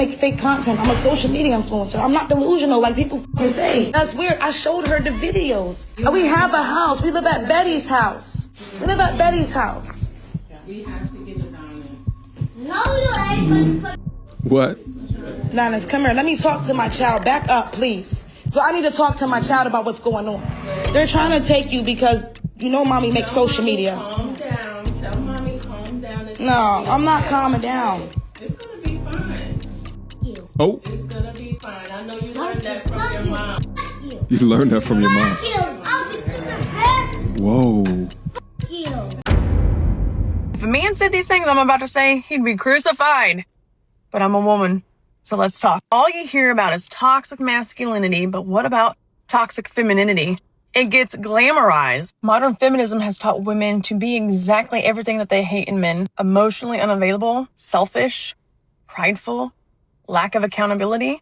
make fake content. I'm a social media influencer. I'm not delusional like people say. That's weird. I showed her the videos. We have a house. We live at Betty's house. We have to get the diamonds. No, you ain't. What? Nanas, come here. Let me talk to my child. Back up, please. So I need to talk to my child about what's going on. They're trying to take you because you know mommy makes social media. Calm down. Tell mommy calm down. No, I'm not calming down. It's gonna be fine. Oh. It's gonna be fine. I know you learned that from your mom. You learned that from your mom. Whoa. If a man said these things I'm about to say, he'd be crucified. But I'm a woman, so let's talk. All you hear about is toxic masculinity, but what about toxic femininity? It gets glamorized. Modern feminism has taught women to be exactly everything that they hate in men. Emotionally unavailable, selfish, prideful, lack of accountability.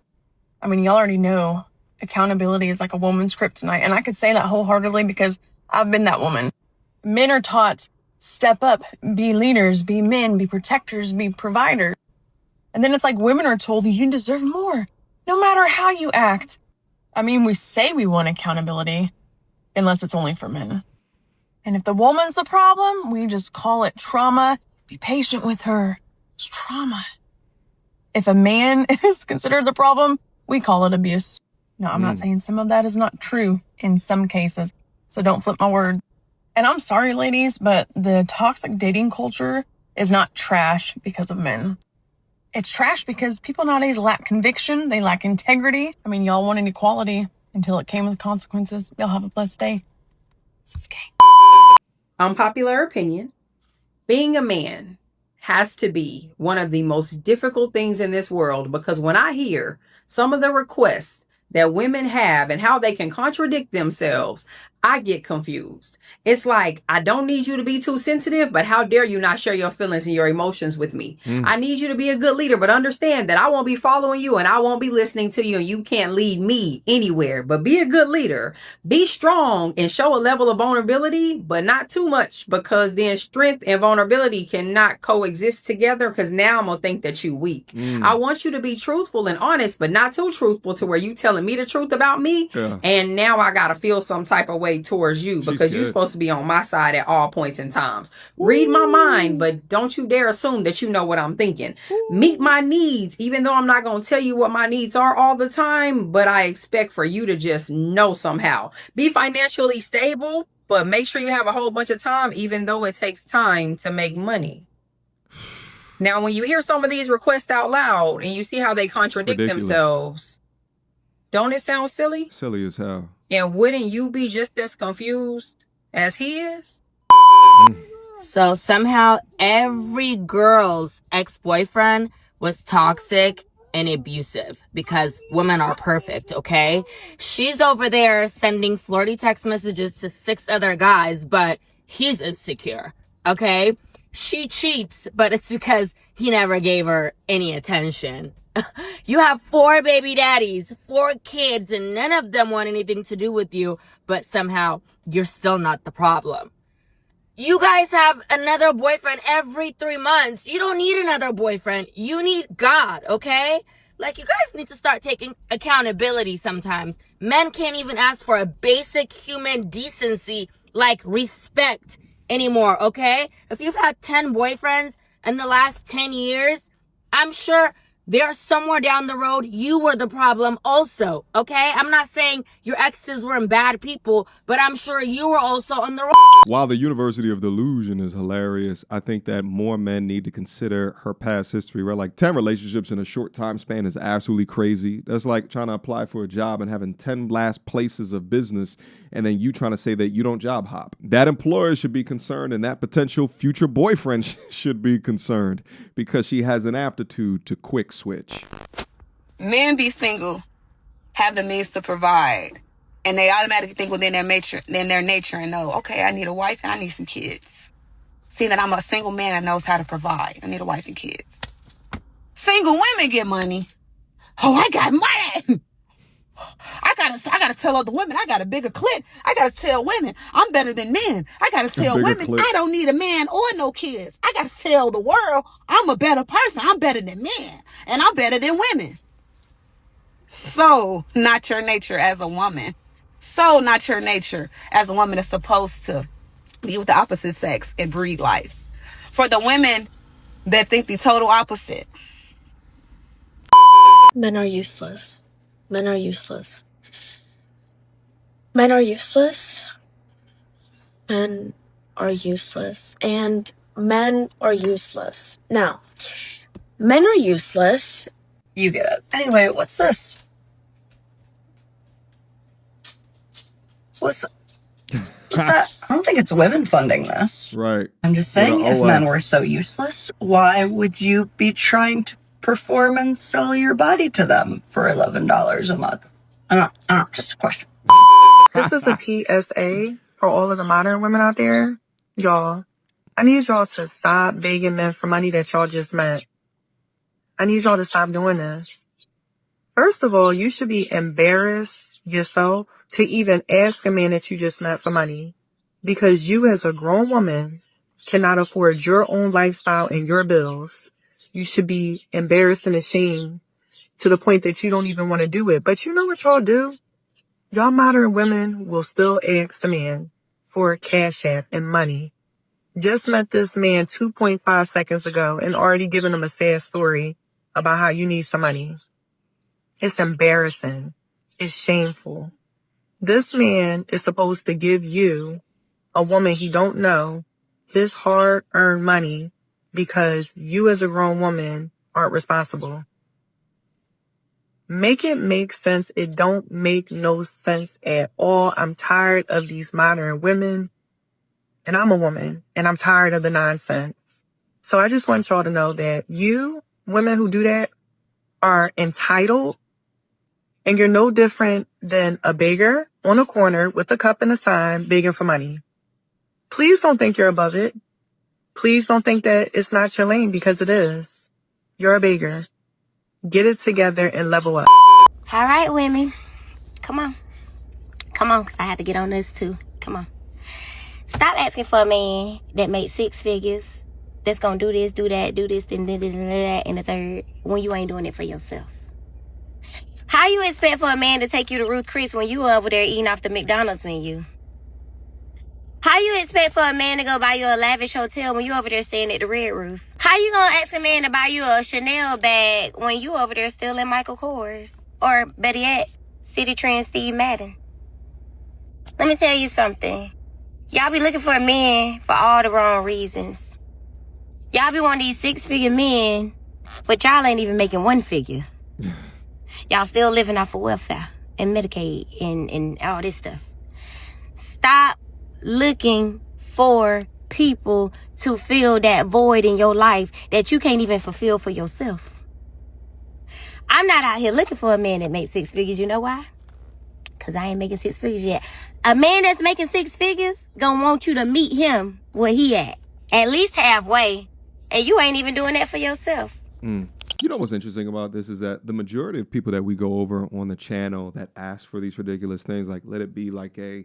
I mean, y'all already know accountability is like a woman's kryptonite, and I could say that wholeheartedly because I've been that woman. Men are taught, step up, be leaders, be men, be protectors, be providers. And then it's like women are told you deserve more, no matter how you act. I mean, we say we want accountability, unless it's only for men. And if the woman's the problem, we just call it trauma. Be patient with her. It's trauma. If a man is considered the problem, we call it abuse. No, I'm not saying some of that is not true in some cases, so don't flip my word. And I'm sorry, ladies, but the toxic dating culture is not trash because of men. It's trash because people nowadays lack conviction. They lack integrity. I mean, y'all wanted equality until it came with consequences. Y'all have a blessed day. This is Kate. Unpopular opinion. Being a man has to be one of the most difficult things in this world, because when I hear some of the requests that women have and how they can contradict themselves, I get confused. It's like, I don't need you to be too sensitive, but how dare you not share your feelings and your emotions with me? I need you to be a good leader, but understand that I won't be following you and I won't be listening to you, and you can't lead me anywhere. But be a good leader. Be strong and show a level of vulnerability, but not too much, because then strength and vulnerability cannot coexist together, because now I'm going to think that you weak. I want you to be truthful and honest, but not too truthful to where you telling me the truth about me. Yeah. And now I got to feel some type of way towards you, because you're supposed to be on my side at all points in times. Read my mind, but don't you dare assume that you know what I'm thinking. Meet my needs, even though I'm not going to tell you what my needs are all the time, but I expect for you to just know somehow. Be financially stable, but make sure you have a whole bunch of time, even though it takes time to make money. Now, when you hear some of these requests out loud and you see how they contradict themselves, don't it sound silly? Silly as hell. And wouldn't you be just as confused as he is? So somehow every girl's ex-boyfriend was toxic and abusive, because women are perfect, okay? She's over there sending flirty text messages to 6 other guys, but he's insecure, okay? She cheats, but it's because he never gave her any attention. You have 4 baby daddies, 4 kids, and none of them want anything to do with you, but somehow you're still not the problem. You guys have another boyfriend every 3 months. You don't need another boyfriend. You need God, okay? Like, you guys need to start taking accountability sometimes. Men can't even ask for a basic human decency like respect anymore, okay? If you've had 10 boyfriends in the last 10 years, I'm sure there's somewhere down the road you were the problem also, okay? I'm not saying your exes weren't bad people, but I'm sure you were also on the wrong. While the University of Delusion is hilarious, I think that more men need to consider her past history, where like 10 relationships in a short time span is absolutely crazy. That's like trying to apply for a job and having 10 last places of business, and then you trying to say that you don't job hop. That employer should be concerned, and that potential future boyfriend should be concerned, because she has an aptitude to quick switch. Men be single, have the means to provide, and they automatically think within their nature and know, okay, I need a wife and I need some kids. See that I'm a single man that knows how to provide. I need a wife and kids. Single women get money. Oh, I got money. I gotta tell other women I got a bigger clit. I gotta tell women I'm better than men. I gotta tell women clit. I don't need a man or no kids. I gotta tell the world I'm a better person. I'm better than men. And I'm better than women. So not your nature as a woman. So not your nature as a woman is supposed to be with the opposite sex and breed life. For the women that think the total opposite. Men are useless. Men are useless. Men are useless. Men are useless. And men are useless. Now, men are useless. You get it. Anyway, what's this? What's that? I don't think it's women funding this. Right. I'm just saying, Yeah, if men were so useless, why would you be trying to perform and sell your body to them for $11 a month? I don't know, just a question. This is a PSA for all of the modern women out there. Y'all, I need y'all to stop begging men for money that y'all just met. I need y'all to stop doing this. First of all, you should be embarrassed yourself to even ask a man that you just met for money, because you as a grown woman cannot afford your own lifestyle and your bills. You should be embarrassed and ashamed to the point that you don't even want to do it. But you know what y'all do? Y'all modern women will still ask the man for Cashapp and money. Just met this man 2.5 seconds ago and already given him a sad story about how you need some money. It's embarrassing. It's shameful. This man is supposed to give you, a woman he don't know, his hard-earned money because you as a grown woman aren't responsible. Make it make sense. It don't make no sense at all. I'm tired of these modern women, and I'm a woman, and I'm tired of the nonsense. So I just want y'all to know that you, women who do that, are entitled, and you're no different than a beggar on a corner with a cup and a sign begging for money. Please don't think you're above it. Please don't think that it's not your lane, because it is. You're a beggar. Get it together and level up. All right, women. Come on. Come on, because I had to get on this too. Come on. Stop asking for a man that makes 6 figures, that's going to do this, and that, and the third, when you ain't doing it for yourself. How you expect for a man to take you to Ruth Chris when you over there eating off the McDonald's menu? How you expect for a man to go buy you a lavish hotel when you over there staying at the Red Roof? How you gonna ask a man to buy you a Chanel bag when you over there still in Michael Kors? Or better yet, City Trend Steve Madden? Let me tell you something. Y'all be looking for a man for all the wrong reasons. Y'all be wanting these 6-figure men, but y'all ain't even making 1 figure. Y'all still living off of welfare and Medicaid and all this stuff. Stop looking for people to fill that void in your life that you can't even fulfill for yourself. I'm not out here looking for a man that makes 6 figures. You know why? Because I ain't making 6 figures yet. A man that's making 6 figures gonna want you to meet him where he at least halfway, and you ain't even doing that for yourself. You know what's interesting about this is that the majority of people that we go over on the channel that ask for these ridiculous things, like let it be like a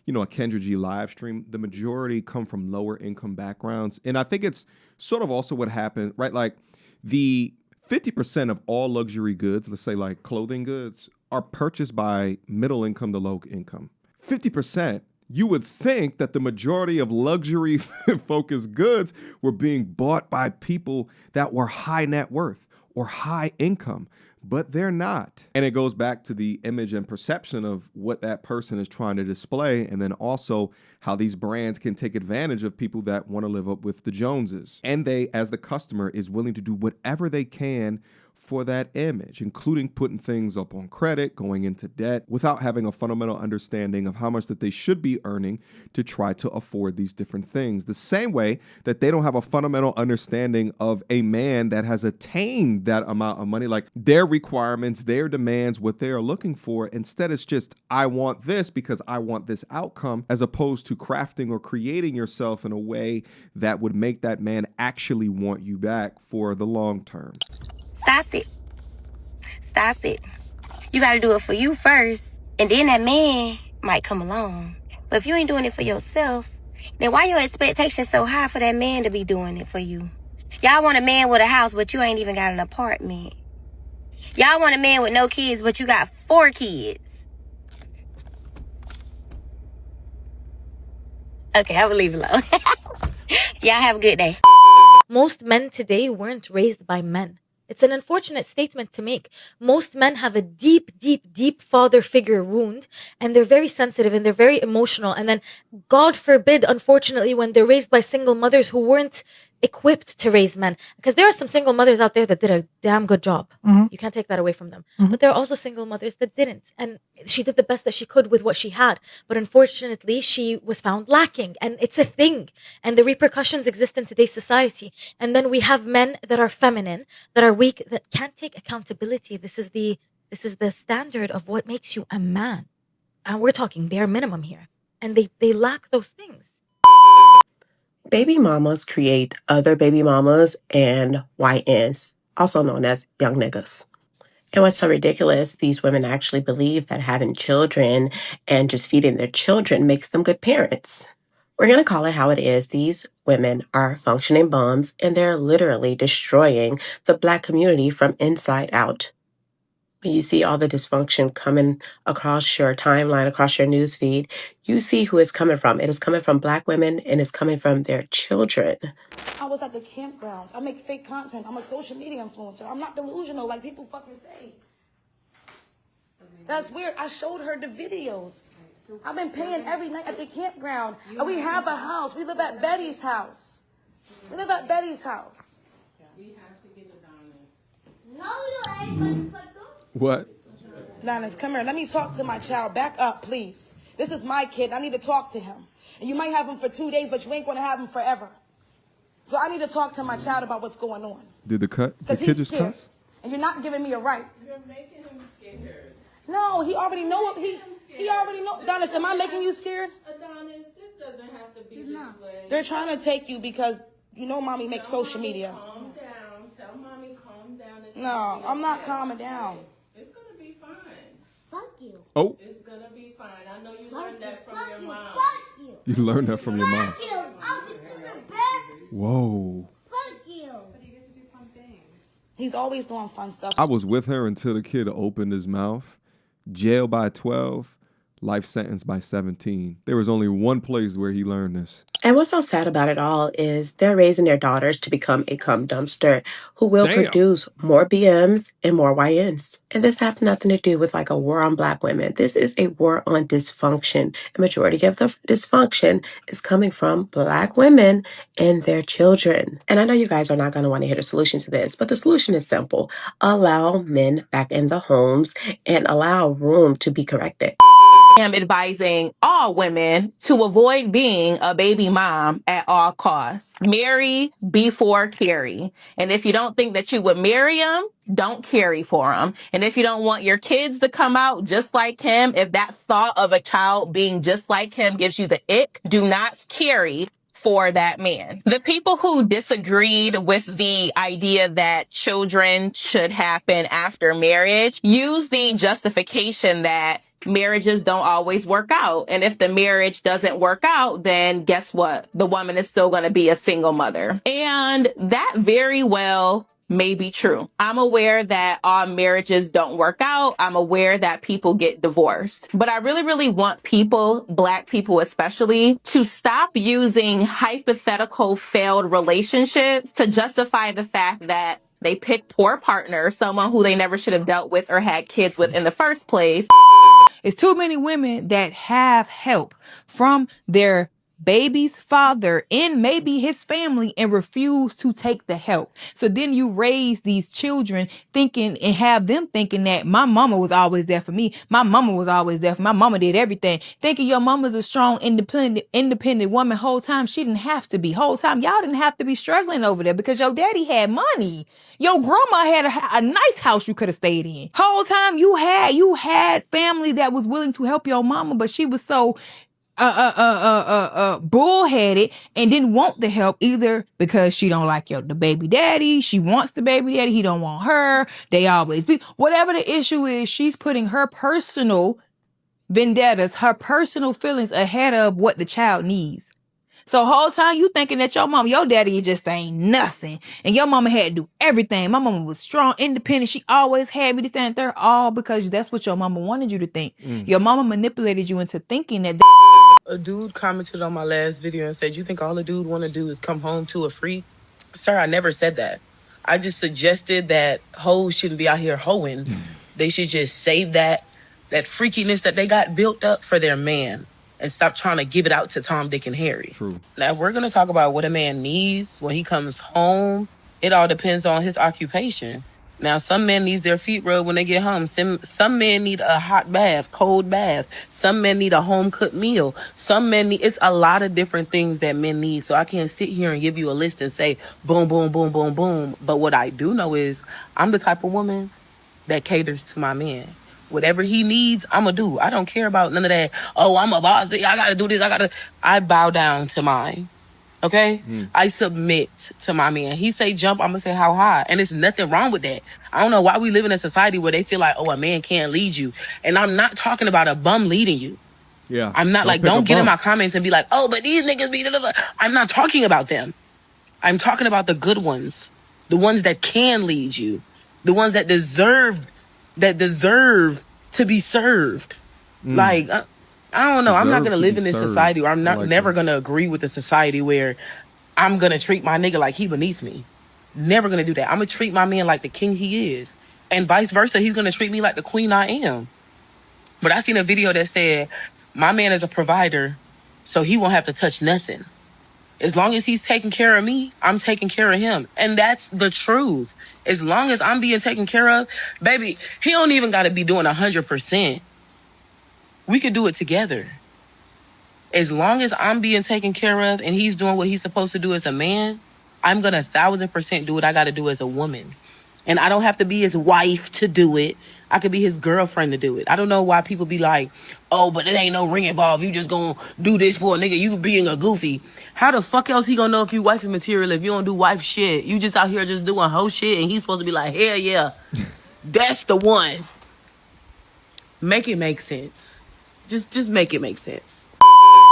Kendra G live stream, the majority come from lower income backgrounds. And I think it's sort of also what happened, right? Like the 50% of all luxury goods, let's say like clothing goods, are purchased by middle income to low income. 50%. You would think that the majority of luxury focused goods were being bought by people that were high net worth or high income, but they're not. And it goes back to the image and perception of what that person is trying to display, and then also how these brands can take advantage of people that want to live up with the Joneses. And they, as the customer, is willing to do whatever they can for that image, including putting things up on credit, going into debt, without having a fundamental understanding of how much that they should be earning to try to afford these different things. The same way that they don't have a fundamental understanding of a man that has attained that amount of money, like their requirements, their demands, what they are looking for. Instead, it's just, I want this because I want this outcome, as opposed to crafting or creating yourself in a way that would make that man actually want you back for the long term. Stop it. Stop it. You got to do it for you first, and then that man might come along. But if you ain't doing it for yourself, then why your expectations so high for that man to be doing it for you? Y'all want a man with a house, but you ain't even got an apartment. Y'all want a man with no kids, but you got 4 kids. Okay, I will leave it alone. Y'all have a good day. Most men today weren't raised by men. It's an unfortunate statement to make. Most men have a deep, deep, deep father figure wound, and they're very sensitive and they're very emotional. And then, God forbid, unfortunately, when they're raised by single mothers who weren't equipped to raise men. Because there are some single mothers out there that did a damn good job. You can't take that away from them. But there are also single mothers that didn't. And she did the best that she could with what she had. But unfortunately, she was found lacking. And it's a thing. And the repercussions exist in today's society. And then we have men that are feminine, that are weak, that can't take accountability. This is the standard of what makes you a man. And we're talking bare minimum here. And they lack those things. Baby mamas create other baby mamas and YNs, also known as young niggas. And what's so ridiculous, these women actually believe that having children and just feeding their children makes them good parents. We're going to call it how it is. These women are functioning bums, and they're literally destroying the Black community from inside out. When you see all the dysfunction coming across your timeline, across your newsfeed, you see who it's coming from. It is coming from Black women, and it's coming from their children. I was at the campgrounds. I make fake content. I'm a social media influencer. I'm not delusional like people fucking say. That's weird. I showed her the videos. I've been paying every night at the campground. And we have a house. We live at Betty's house. We live at Betty's house. We have to get Adonis. No, you ain't. What? Adonis, come here. Let me talk to my child. Back up, please. This is my kid. I need to talk to him. And you might have him for 2 days, but you ain't going to have him forever. So I need to talk to my child about what's going on. Did the kid just scared, cuss? and you're not giving me a right. You're making him scared. No, he already know it. He already know. Adonis, am I making you scared? Adonis, this doesn't have to be this way. They're trying to take you because you know mommy makes social media. Calm down. Tell mommy calm down. No, I'm not calming down. It's gonna be fine. Fuck you. Oh, It's gonna be fine. I know you learned that from your mom. Fuck you. you learned that from your mom. Fuck you. I'm just gonna bitch. Whoa. Fuck you. He's always doing fun stuff. I was with her until the kid opened his mouth. Jail by 12, life sentence by 17. There was only one place where he learned this. And what's so sad about it all is they're raising their daughters to become a cum dumpster who will produce more BMs and more YNs. And this has nothing to do with like a war on Black women. This is a war on dysfunction. A majority of the dysfunction is coming from Black women and their children. And I know you guys are not going to want to hear the solution to this, but the solution is simple. Allow men back in the homes and allow room to be corrected. I'm advising all women to avoid being a baby mom at all costs. Marry before carry. And if you don't think that you would marry him, don't carry for him. And if you don't want your kids to come out just like him, if that thought of a child being just like him gives you the ick, do not carry for that man. The people who disagreed with the idea that children should happen after marriage use the justification that marriages don't always work out. And if the marriage doesn't work out, then guess what? The woman is still going to be a single mother. And that very well may be true. I'm aware that all marriages don't work out. I'm aware that people get divorced. But I really, really want people, Black people especially, to stop using hypothetical failed relationships to justify the fact that they picked poor partners, someone who they never should have dealt with or had kids with in the first place. It's too many women that have help from their baby's father and maybe his family and refuse to take the help. So then you raise these children thinking and have them thinking that my mama was always there for me. My mama was always there for me. My mama did everything. Thinking your mama's a strong, independent woman whole time. She didn't have to be. Whole time y'all didn't have to be struggling over there because your daddy had money. Your grandma had a nice house you could have stayed in. Whole time you had family that was willing to help your mama, but she was so bullheaded and didn't want the help either because she don't like the baby daddy. She wants the baby daddy. He don't want her. They always be. Whatever the issue is, she's putting her personal vendettas, her personal feelings ahead of what the child needs. So whole time you thinking that your daddy just ain't nothing. And your mama had to do everything. My mama was strong, independent. She always had me to stand there, all because that's what your mama wanted you to think. Your mama manipulated you into thinking that. A dude commented on my last video and said, you think all a dude want to do is come home to a freak? Sir, I never said that. I just suggested that hoes shouldn't be out here hoeing. They should just save that freakiness that they got built up for their man and stop trying to give it out to Tom, Dick, and Harry. True. Now, if we're going to talk about what a man needs when he comes home, it all depends on his occupation. Now, some men need their feet rubbed when they get home. Some men need a hot bath, cold bath. Some men need a home-cooked meal. Some men need... It's a lot of different things that men need. So I can't sit here and give you a list and say, boom, boom, boom, boom, boom. But what I do know is I'm the type of woman that caters to my man. Whatever he needs, I'm going to do. I don't care about none of that. Oh, I'm a boss. I got to do this. I bow down to mine. Okay? I submit to my man. He say jump, I'm going to say how high. And there's nothing wrong with that. I don't know why we live in a society where they feel like, oh, a man can't lead you. And I'm not talking about a bum leading you. Yeah. I'm not don't get in my comments and be like, oh, but these niggas be... I'm not talking about them. I'm talking about the good ones. The ones that can lead you. The ones that deserve to be served. Like, I don't know. I'm not going to live in this society where I'm never going to agree with a society where I'm going to treat my nigga like he beneath me. Never going to do that. I'm going to treat my man like the king he is. And vice versa. He's going to treat me like the queen I am. But I seen a video that said, my man is a provider, so he won't have to touch nothing. As long as he's taking care of me, I'm taking care of him. And that's the truth. As long as I'm being taken care of, baby, he don't even got to be doing 100%. We could do it together. As long as I'm being taken care of and he's doing what he's supposed to do as a man, I'm going to 1,000% do what I got to do as a woman. And I don't have to be his wife to do it. I could be his girlfriend to do it. I don't know why people be like, oh, but it ain't no ring involved. You just gonna do this for a nigga. You being a goofy. How the fuck else he gonna know if you wifey material if you don't do wife shit? You just out here just doing hoe shit and he's supposed to be like, hell yeah. That's the one. Make it make sense. Just make it make sense.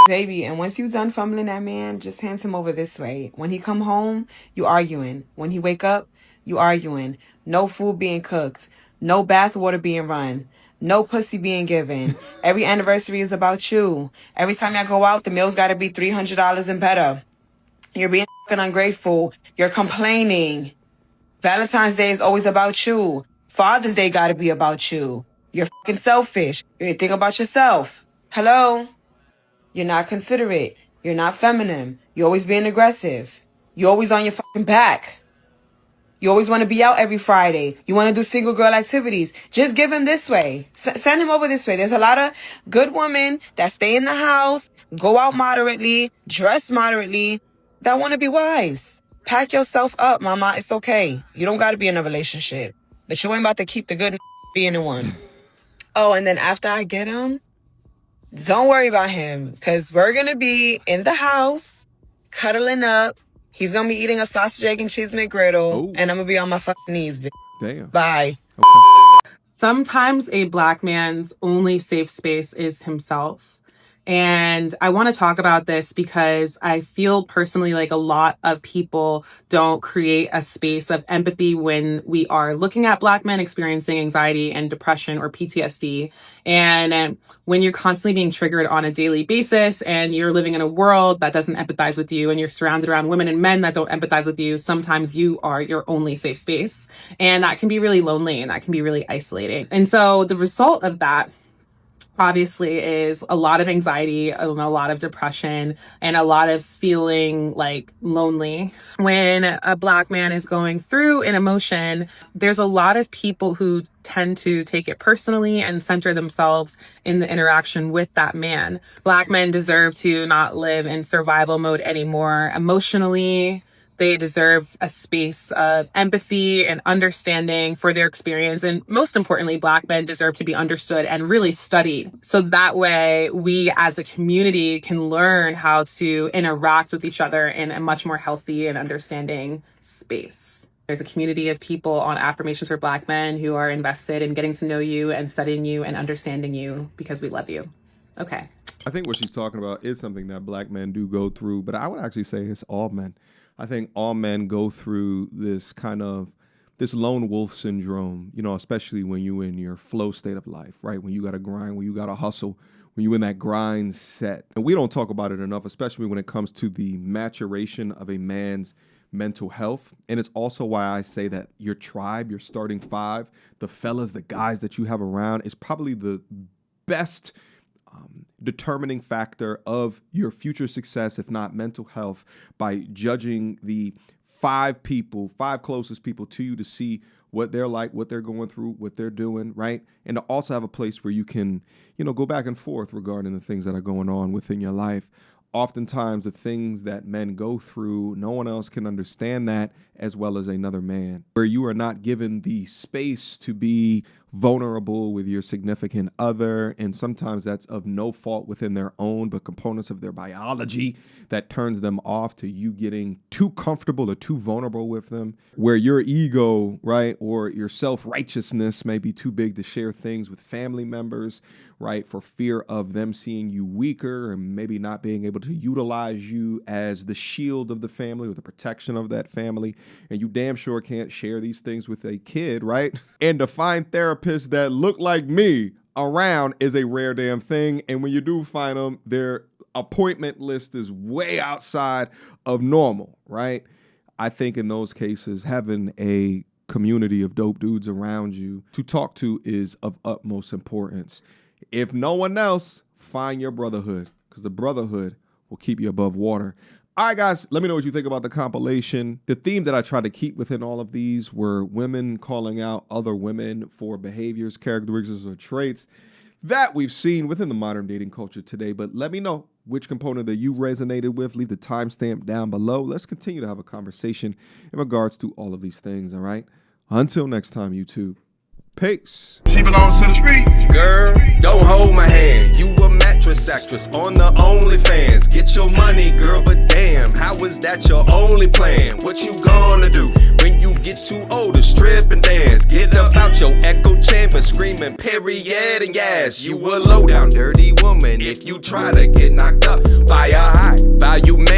Baby, and once you done fumbling that man, just hand him over this way. When he come home, you arguing. When he wake up, you arguing. No food being cooked. No bath water being run. No pussy being given. Every anniversary is about you. Every time I go out, the meal's got to be $300 and better. You're being fucking ungrateful. You're complaining. Valentine's Day is always about you. Father's Day got to be about you. You're fucking selfish. You ain't think about yourself. Hello? You're not considerate. You're not feminine. You're always being aggressive. You're always on your fucking back. You always want to be out every Friday. You want to do single girl activities. Just give him this way. Send him over this way. There's a lot of good women that stay in the house, go out moderately, dress moderately, that want to be wives. Pack yourself up, mama. It's okay. You don't got to be in a relationship. But you ain't about to keep the good being in one. Oh, and then after I get him, don't worry about him. Because we're going to be in the house, cuddling up. He's going to be eating a sausage, egg, and cheese McGriddle. And I'm going to be on my fucking knees, bitch. Damn. Bye. Okay. Sometimes a black man's only safe space is himself. And I want to talk about this because I feel personally like a lot of people don't create a space of empathy when we are looking at black men experiencing anxiety and depression or PTSD. And when you're constantly being triggered on a daily basis and you're living in a world that doesn't empathize with you and you're surrounded around women and men that don't empathize with you, sometimes you are your only safe space. And that can be really lonely and that can be really isolating. And so the result of that obviously is a lot of anxiety and a lot of depression and a lot of feeling like lonely. When a black man is going through an emotion, there's a lot of people who tend to take it personally and center themselves in the interaction with that man. Black men deserve to not live in survival mode anymore emotionally, They deserve a space of empathy and understanding for their experience. And most importantly, Black men deserve to be understood and really studied. So that way we as a community can learn how to interact with each other in a much more healthy and understanding space. There's a community of people on Affirmations for Black Men who are invested in getting to know you and studying you and understanding you because we love you. Okay. I think what she's talking about is something that Black men do go through, but I would actually say it's all men. I think all men go through this this lone wolf syndrome, especially when you're in your flow state of life, right? When you got to grind, when you got to hustle, when you're in that grind set. And we don't talk about it enough, especially when it comes to the maturation of a man's mental health. And it's also why I say that your tribe, your starting five, the fellas, the guys that you have around is probably the best determining factor of your future success, if not mental health, by judging the five closest people to you to see what they're like, what they're going through, what they're doing, right? And to also have a place where you can, go back and forth regarding the things that are going on within your life. Oftentimes, the things that men go through, no one else can understand that as well as another man. Where you are not given the space to be vulnerable with your significant other, and sometimes that's of no fault within their own, but components of their biology that turns them off to you getting too comfortable or too vulnerable with them, where your ego, right, or your self-righteousness may be too big to share things with family members, right, for fear of them seeing you weaker and maybe not being able to utilize you as the shield of the family or the protection of that family. And you damn sure can't share these things with a kid, right? And to find therapists that look like me around is a rare damn thing. And when you do find them, their appointment list is way outside of normal, right? I think in those cases, having a community of dope dudes around you to talk to is of utmost importance. If no one else, find your brotherhood, because the brotherhood will keep you above water. All right, guys, let me know what you think about the compilation. The theme that I tried to keep within all of these were women calling out other women for behaviors, characteristics, or traits that we've seen within the modern dating culture today. But let me know which component that you resonated with. Leave the timestamp down below. Let's continue to have a conversation in regards to all of these things, all right? Until next time, YouTube. Peace. She belongs to the street. Girl, don't hold my hand. You a mattress actress on the OnlyFans. Get your money, girl, but damn, how is that your only plan? What you gonna do when you get too old to strip and dance? Get up out your echo chamber screaming period and yes. You a low down dirty woman if you try to get knocked up by a high value man.